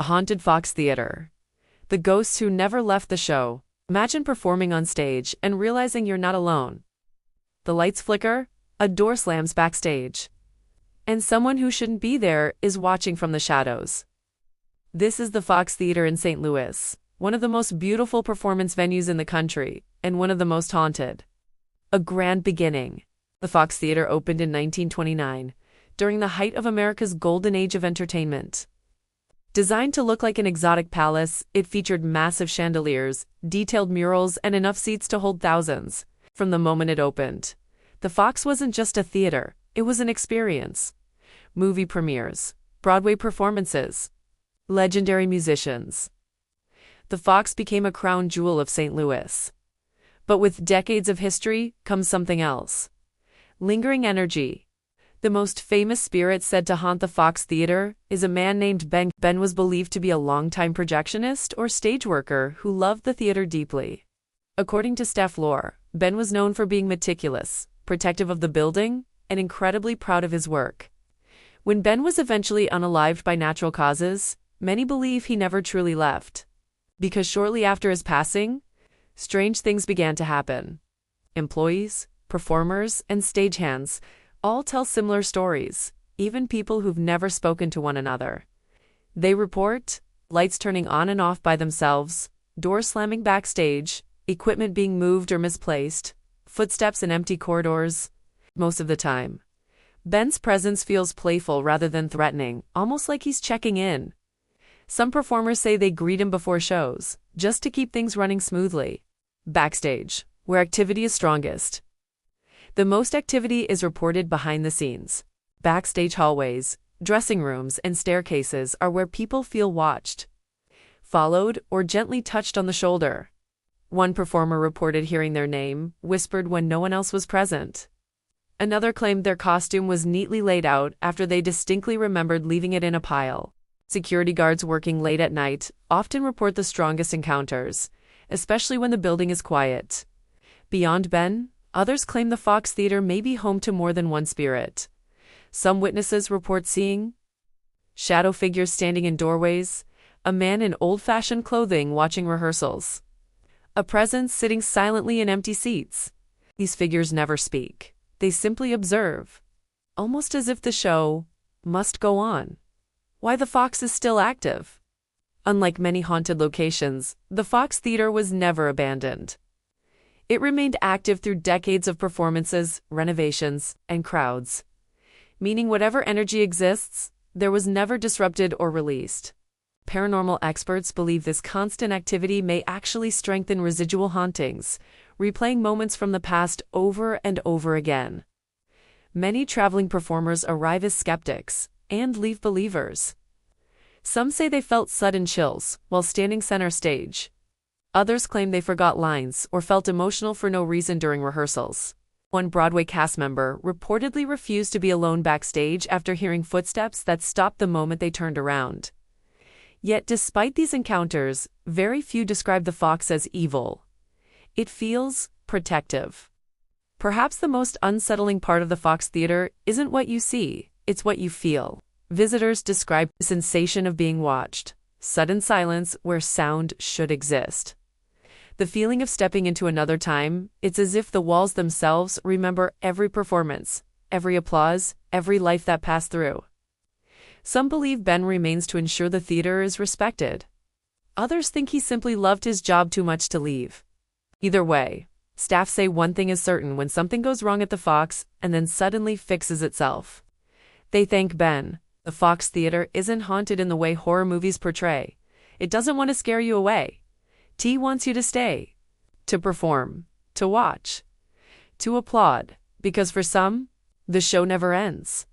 A haunted Fox Theater. The ghosts who never left the show. Imagine performing on stage and realizing you're not alone. The lights flicker, a door slams backstage, and someone who shouldn't be there is watching from the shadows. This is the Fox Theater in St. Louis, one of the most beautiful performance venues in the country, and one of the most haunted. A grand beginning. The Fox Theater opened in 1929, during the height of America's golden age of entertainment. Designed to look like an exotic palace, it featured massive chandeliers, detailed murals, and enough seats to hold thousands. From the moment it opened, the Fox wasn't just a theater, it was an experience. Movie premieres, Broadway performances, legendary musicians. The Fox became a crown jewel of St. Louis. But with decades of history comes something else. Lingering energy. The most famous spirit said to haunt the Fox Theater is a man named Ben. Ben was believed to be a longtime projectionist or stage worker who loved the theater deeply. According to staff lore, Ben was known for being meticulous, protective of the building, and incredibly proud of his work. When Ben was eventually unalived by natural causes, many believe he never truly left. Because shortly after his passing, strange things began to happen. Employees, performers, and stagehands all tell similar stories, even people who've never spoken to one another. They report lights turning on and off by themselves, doors slamming backstage, equipment being moved or misplaced, footsteps in empty corridors. Most of the time, Ben's presence feels playful rather than threatening, almost like he's checking in. Some performers say they greet him before shows, just to keep things running smoothly. Backstage, where activity is strongest. The most activity is reported behind the scenes. Backstage hallways, dressing rooms, and staircases are where people feel watched, followed, or gently touched on the shoulder. One performer reported hearing their name whispered when no one else was present. Another claimed their costume was neatly laid out after they distinctly remembered leaving it in a pile. Security guards working late at night often report the strongest encounters, especially when the building is quiet. Beyond Ben, others claim the Fox Theater may be home to more than one spirit. Some witnesses report seeing shadow figures standing in doorways, a man in old-fashioned clothing watching rehearsals, a presence sitting silently in empty seats. These figures never speak. They simply observe, almost as if the show must go on. Why the Fox is still active. Unlike many haunted locations, the Fox Theater was never abandoned. It remained active through decades of performances, renovations, and crowds. Meaning whatever energy exists, there was never disrupted or released. Paranormal experts believe this constant activity may actually strengthen residual hauntings, replaying moments from the past over and over again. Many traveling performers arrive as skeptics and leave believers. Some say they felt sudden chills while standing center stage. Others claim they forgot lines or felt emotional for no reason during rehearsals. One Broadway cast member reportedly refused to be alone backstage after hearing footsteps that stopped the moment they turned around. Yet despite these encounters, very few describe the Fox as evil. It feels protective. Perhaps the most unsettling part of the Fox Theater isn't what you see, it's what you feel. Visitors describe the sensation of being watched, sudden silence where sound should exist. The feeling of stepping into another time, it's as if the walls themselves remember every performance, every applause, every life that passed through. Some believe Ben remains to ensure the theater is respected. Others think he simply loved his job too much to leave. Either way, staff say one thing is certain: when something goes wrong at the Fox and then suddenly fixes itself. They thank Ben. The Fox Theater isn't haunted in the way horror movies portray. It doesn't want to scare you away. T wants you to stay, to perform, to watch, to applaud, because for some, the show never ends.